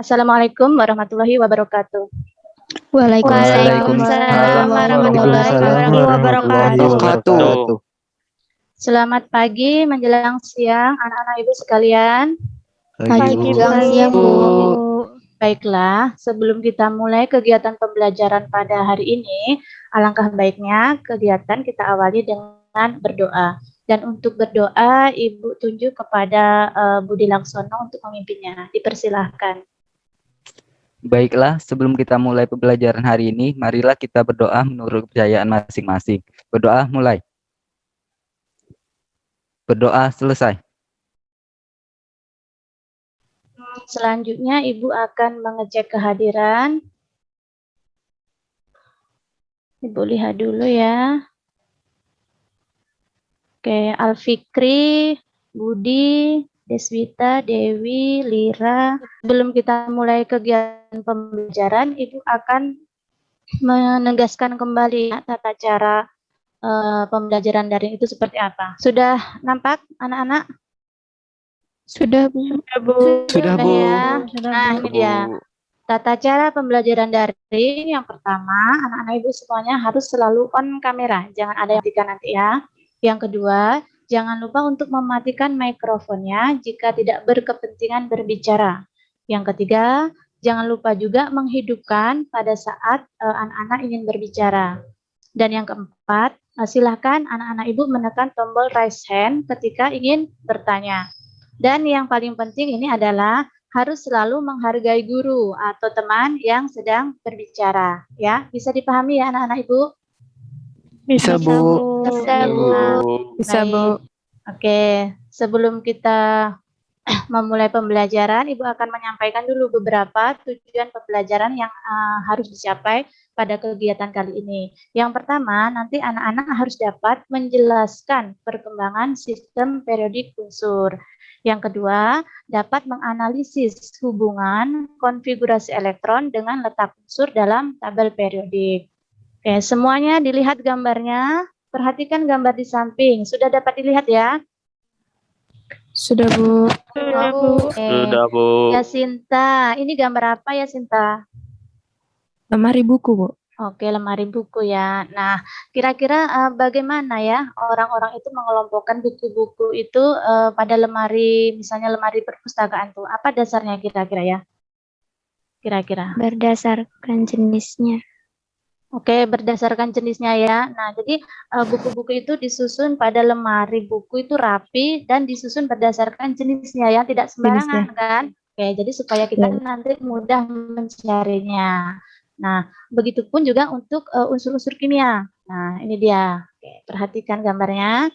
Assalamualaikum warahmatullahi wabarakatuh. Waalaikumsalam warahmatullahi wabarakatuh. Selamat pagi menjelang siang anak-anak ibu sekalian. Pagi, siang, Bu. Baiklah, sebelum kita mulai kegiatan pembelajaran pada hari ini, alangkah baiknya kegiatan kita awali dengan berdoa. Dan untuk berdoa, Ibu tunjuk kepada Budi Laksono untuk memimpinnya. Dipersilahkan. Baiklah, sebelum kita mulai pembelajaran hari ini, marilah kita berdoa menurut kepercayaan masing-masing. Berdoa mulai. Berdoa selesai. Selanjutnya Ibu akan mengecek kehadiran. Ibu lihat dulu ya. Oke, Alfikri, Budi, Deswita, Dewi, Lira. Sebelum kita mulai kegiatan pembelajaran, Ibu akan menegaskan kembali tata cara pembelajaran daring itu seperti apa. Sudah nampak anak-anak? Sudah, Bu. Sudah, Bu. Ya. Nah, ini dia. Tata cara pembelajaran daring yang pertama, anak-anak ibu semuanya harus selalu on kamera. Jangan ada yang matikan nanti ya. Yang kedua, jangan lupa untuk mematikan mikrofonnya jika tidak berkepentingan berbicara. Yang ketiga, jangan lupa juga menghidupkan pada saat anak-anak ingin berbicara. Dan yang keempat, silakan anak-anak ibu menekan tombol raise hand ketika ingin bertanya. Dan yang paling penting ini adalah harus selalu menghargai guru atau teman yang sedang berbicara. Ya, bisa dipahami ya anak-anak ibu? Bisa, Bu. Bisa, Bu. Oke, sebelum kita memulai pembelajaran, Ibu akan menyampaikan dulu beberapa tujuan pembelajaran yang harus dicapai pada kegiatan kali ini. Yang pertama, nanti anak-anak harus dapat menjelaskan perkembangan sistem periodik unsur. Yang kedua, dapat menganalisis hubungan konfigurasi elektron dengan letak unsur dalam tabel periodik. Oke, semuanya dilihat gambarnya. Perhatikan gambar di samping. Sudah dapat dilihat ya? Sudah, Bu. Sudah, Bu. Ya, Sinta. Ini gambar apa ya, Sinta? Lemari buku, Bu. Oke, lemari buku ya. Nah, kira-kira bagaimana ya orang-orang itu mengelompokkan buku-buku itu pada lemari, misalnya lemari perpustakaan tuh. Apa dasarnya kira-kira ya? Kira-kira. Berdasarkan jenisnya. Oke, berdasarkan jenisnya ya. Nah, jadi buku-buku itu disusun pada lemari buku itu rapi dan disusun berdasarkan jenisnya ya, tidak sembarangan kan? Oke, jadi supaya kita nanti mudah mencarinya. Nah, begitupun juga untuk unsur-unsur kimia. Nah, ini dia. Oke, perhatikan gambarnya.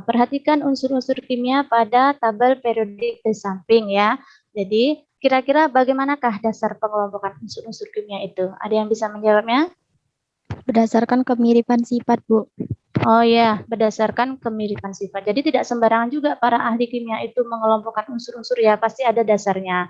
Perhatikan unsur-unsur kimia pada tabel periodik di samping ya. Jadi, kira-kira bagaimanakah dasar pengelompokan unsur-unsur kimia itu? Ada yang bisa menjawabnya? Berdasarkan kemiripan sifat, Bu. Oh ya, berdasarkan kemiripan sifat. Jadi tidak sembarangan juga para ahli kimia itu mengelompokkan unsur-unsur ya, pasti ada dasarnya.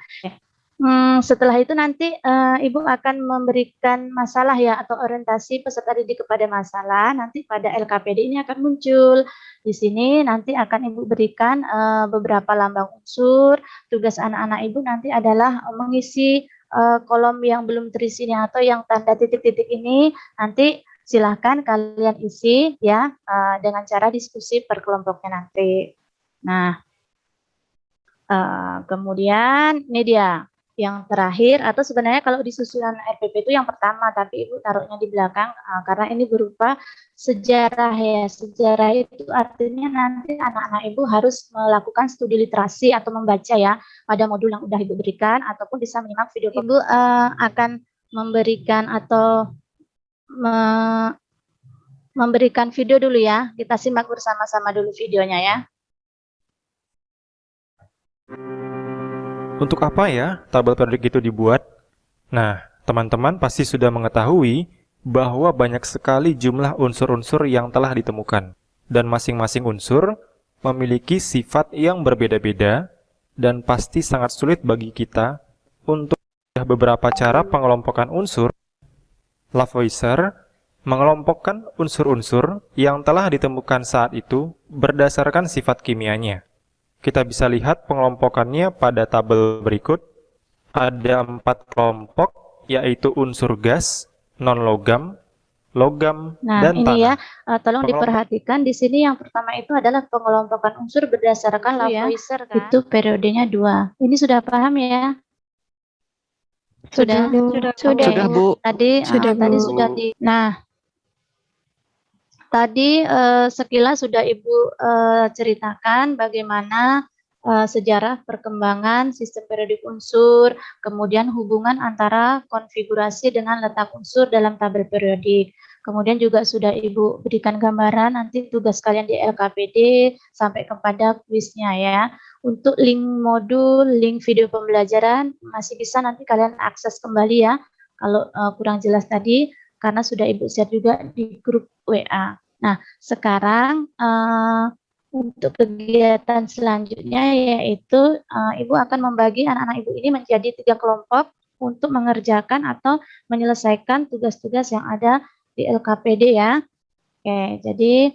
Setelah itu nanti Ibu akan memberikan masalah ya atau orientasi peserta didik kepada masalah. Nanti pada LKPD ini akan muncul. Di sini nanti akan Ibu berikan beberapa lambang unsur. Tugas anak-anak Ibu nanti adalah mengisi kolom yang belum terisi atau yang tanda titik-titik ini. Nanti silahkan kalian isi ya dengan cara diskusi per kelompoknya nanti. Nah, kemudian ini dia. Yang terakhir, atau sebenarnya kalau di susunan RPP itu yang pertama, tapi Ibu taruhnya di belakang karena ini berupa sejarah ya. Sejarah itu artinya nanti anak-anak Ibu harus melakukan studi literasi atau membaca ya pada modul yang udah Ibu berikan, ataupun bisa menyimak video. Ibu akan memberikan atau memberikan video dulu ya. Kita simak bersama-sama dulu videonya ya. Untuk apa ya tabel periodik itu dibuat? Nah, teman-teman pasti sudah mengetahui bahwa banyak sekali jumlah unsur-unsur yang telah ditemukan. Dan masing-masing unsur memiliki sifat yang berbeda-beda dan pasti sangat sulit bagi kita untuk beberapa cara pengelompokan unsur. Lavoisier mengelompokkan unsur-unsur yang telah ditemukan saat itu berdasarkan sifat kimianya. Kita bisa lihat pengelompokannya pada tabel berikut. ada 4 kelompok, yaitu unsur gas, non-logam, logam, Nah, dan ini ya, tanah. tolong Pengelompok- diperhatikan di sini yang pertama itu adalah pengelompokan unsur berdasarkan Lavoisier kan? Itu periodenya 2. Ini sudah paham ya? Sudah? Sudah, Sudah, Oke. Bu. Tadi Sudah, tadi Bu. sudah di. Nah, tadi sekilas sudah Ibu ceritakan bagaimana sejarah perkembangan sistem periodik unsur, kemudian hubungan antara konfigurasi dengan letak unsur dalam tabel periodik. Kemudian juga sudah Ibu berikan gambaran nanti tugas kalian di LKPD sampai kepada kuisnya ya. Untuk link modul, link video pembelajaran masih bisa nanti kalian akses kembali ya. Kalau kurang jelas tadi karena sudah Ibu share juga di grup WA. Nah, sekarang untuk kegiatan selanjutnya yaitu Ibu akan membagi anak-anak Ibu ini menjadi 3 kelompok untuk mengerjakan atau menyelesaikan tugas-tugas yang ada di LKPD ya. Oke, jadi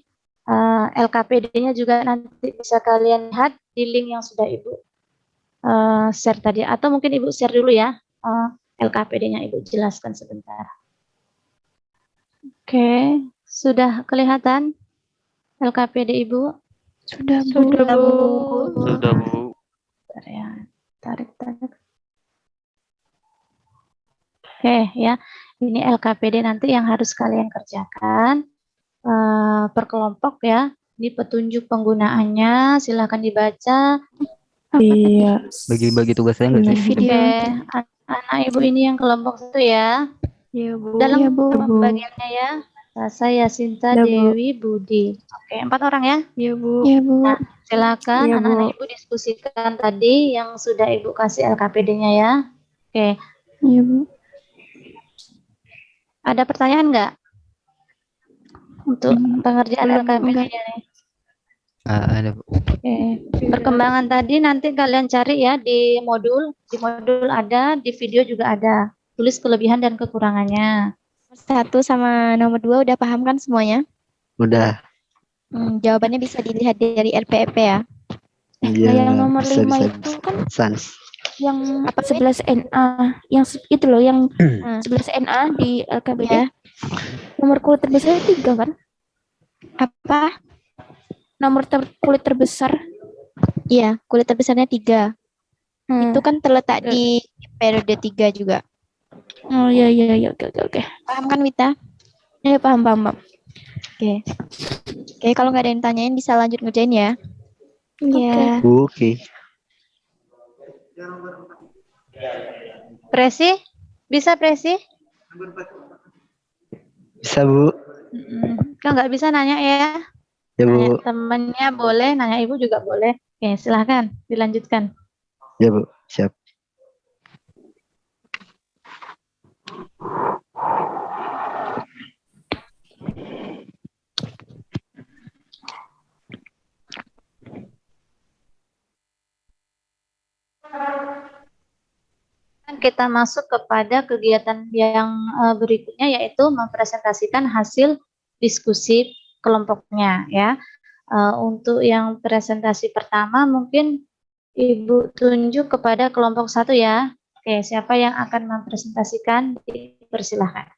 LKPD-nya juga nanti bisa kalian lihat di link yang sudah Ibu share tadi. Atau mungkin Ibu share dulu ya LKPD-nya Ibu jelaskan sebentar. Oke, sudah kelihatan LKPD Ibu? Sudah, Bu. Sudah, Bu. Sudah, Bu. Bentar ya, tarik. Oke ya, ini LKPD nanti yang harus kalian kerjakan per kelompok ya. Ini petunjuk penggunaannya, silakan dibaca. Iya. Bagi-bagi tugasnya nggak sih? Video. Oke, anak Ibu ini yang kelompok 1 ya. Iya, Bu. Dalam Iya, Bu. pembagiannya ya, saya Sinta, Ya, Bu. Dewi, Budi. Oke, 4 orang ya. Iya, Bu. Iya, Bu. Nah, silakan Iya, Bu. anak-anak Ibu diskusikan tadi yang sudah Ibu kasih LKPD-nya ya. Oke, Iya, Bu. ada pertanyaan nggak untuk pengerjaan belum, LKPD-nya nih? Ada, Bu. Oke. Perkembangan tadi nanti kalian cari ya di modul. Di modul ada, di video juga ada. Tulis kelebihan dan kekurangannya. 1 sama nomor 2 udah paham kan semuanya? Udah. Jawabannya bisa dilihat dari LPEP ya. Iya. yang nomor bisa, 5 bisa, itu bisa. kan Sans. yang Apa, 11 NA, yang itu loh yang 11 NA di LKPD. Ya. Nomor kulit terbesar 3 kan? Apa? Nomor kulit terbesar. Iya, kulit terbesarnya 3. Hmm. Itu kan terletak di periode 3 juga. Oh iya, oke. Paham kan, Wita? Ya paham. Oke. Oke, kalau nggak ada yang tanyain bisa lanjut ngerjain ya. Iya. Oke. Presi? Bisa Presi? Bisa, Bu. Kalau nggak bisa nanya ya. Ya, Nanya Bu. temennya boleh, nanya Ibu juga boleh. Oke, silahkan dilanjutkan. Ya, Bu. Siap. Kita masuk kepada kegiatan yang berikutnya yaitu mempresentasikan hasil diskusi kelompoknya ya. Untuk yang presentasi pertama mungkin Ibu tunjuk kepada kelompok 1 ya. Oke, siapa yang akan mempresentasikan? Dipersilahkan.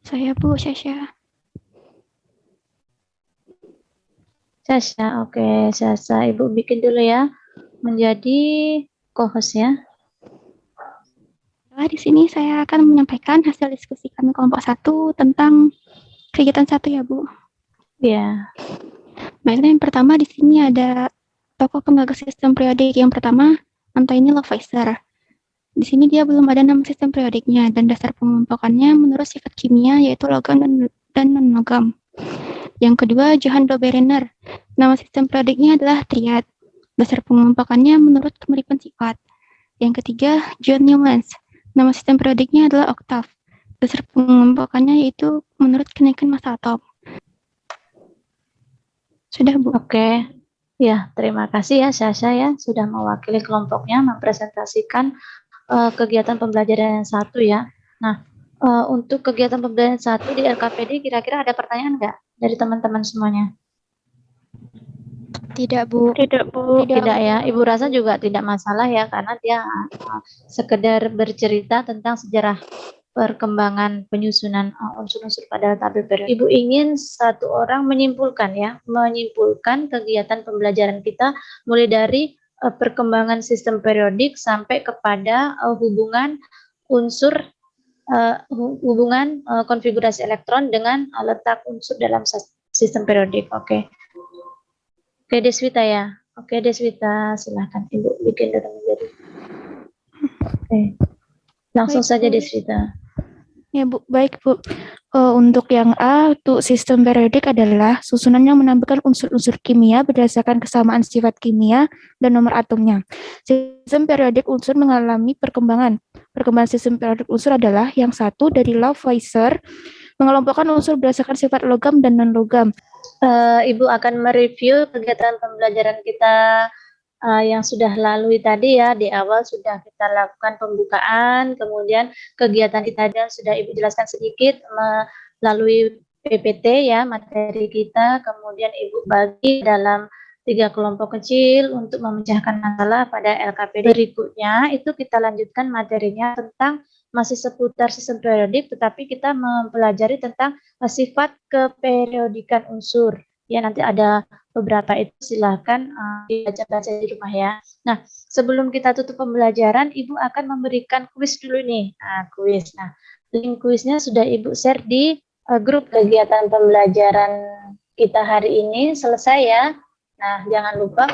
Saya Bu Syasha. Sasha, oke, Sasha, Ibu bikin dulu ya, menjadi co-host ya. Di sini saya akan menyampaikan hasil diskusi kami kelompok 1 tentang kegiatan 1 ya, Bu. Ya. Baiklah, yang pertama di sini ada tokoh penggagas sistem periodik yang pertama, Anthony Lavoisier. Di sini dia belum ada nama sistem periodiknya dan dasar pengelompokannya menurut sifat kimia yaitu logam dan non-logam. Yang kedua, Johann Doberener. Nama sistem periodiknya adalah triad. Dasar pengelompokannya menurut kemiripan sifat. Yang ketiga, John Newlands. Nama sistem periodiknya adalah oktav. Dasar pengelompokannya yaitu menurut kenaikan massa atom. Sudah, Bu. Oke. Ya, terima kasih ya Sasha ya sudah mewakili kelompoknya mempresentasikan kegiatan pembelajaran yang 1 ya. Nah, untuk kegiatan pembelajaran 1 di LKPD kira-kira ada pertanyaan nggak dari teman-teman semuanya? Tidak, Bu. Tidak, Bu. Tidak ya, Ibu rasa juga tidak masalah ya, karena dia sekedar bercerita tentang sejarah perkembangan penyusunan unsur-unsur pada tabel periode. Ibu ingin satu orang menyimpulkan ya, menyimpulkan kegiatan pembelajaran kita mulai dari perkembangan sistem periodik sampai kepada hubungan unsur konfigurasi elektron dengan letak unsur dalam sistem periodik. Oke. Oke, Deswita ya. Oke, Deswita, silakan Ibu bikin data menjadi. Oke. Langsung Baik, saja Bu. Deswita. Ya, Bu. Baik, Bu. Untuk yang A, untuk sistem periodik adalah susunan yang menambahkan unsur-unsur kimia berdasarkan kesamaan sifat kimia dan nomor atomnya. Sistem periodik unsur mengalami perkembangan. Perkembangan sistem periodik unsur adalah yang satu dari Lavoisier, mengelompokkan unsur berdasarkan sifat logam dan non-logam. Ibu akan mereview kegiatan pembelajaran kita yang sudah lalui tadi ya. Di awal sudah kita lakukan pembukaan, kemudian kegiatan kita dan sudah Ibu jelaskan sedikit melalui PPT ya, materi kita, kemudian Ibu bagi dalam 3 kelompok kecil untuk memecahkan masalah pada LKPD. Berikutnya itu kita lanjutkan materinya tentang masih seputar sistem periodik, tetapi kita mempelajari tentang sifat keperiodikan unsur. Ya, nanti ada beberapa itu silahkan dibaca-baca di rumah ya. Nah, sebelum kita tutup pembelajaran, Ibu akan memberikan kuis dulu nih. Kuis. Nah, link kuisnya sudah Ibu share di grup kegiatan pembelajaran kita hari ini. Selesai ya. Nah, jangan lupa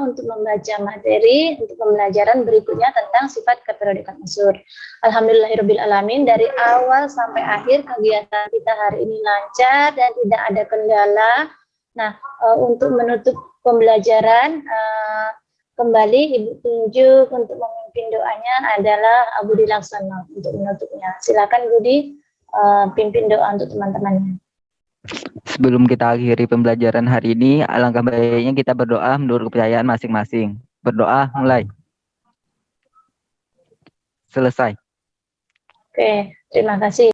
untuk membaca materi untuk pembelajaran berikutnya tentang sifat keperiodikan unsur. Alhamdulillahirrabbilalamin, dari awal sampai akhir kegiatan kita hari ini lancar dan tidak ada kendala. Nah, untuk menutup pembelajaran, kembali Ibu tunjuk untuk memimpin doanya adalah Budi Laksono untuk menutupnya. Silakan Budi pimpin doa untuk teman-temannya. Sebelum kita akhiri pembelajaran hari ini, alangkah baiknya kita berdoa menurut kepercayaan masing-masing. Berdoa mulai. Selesai. Oke, terima kasih.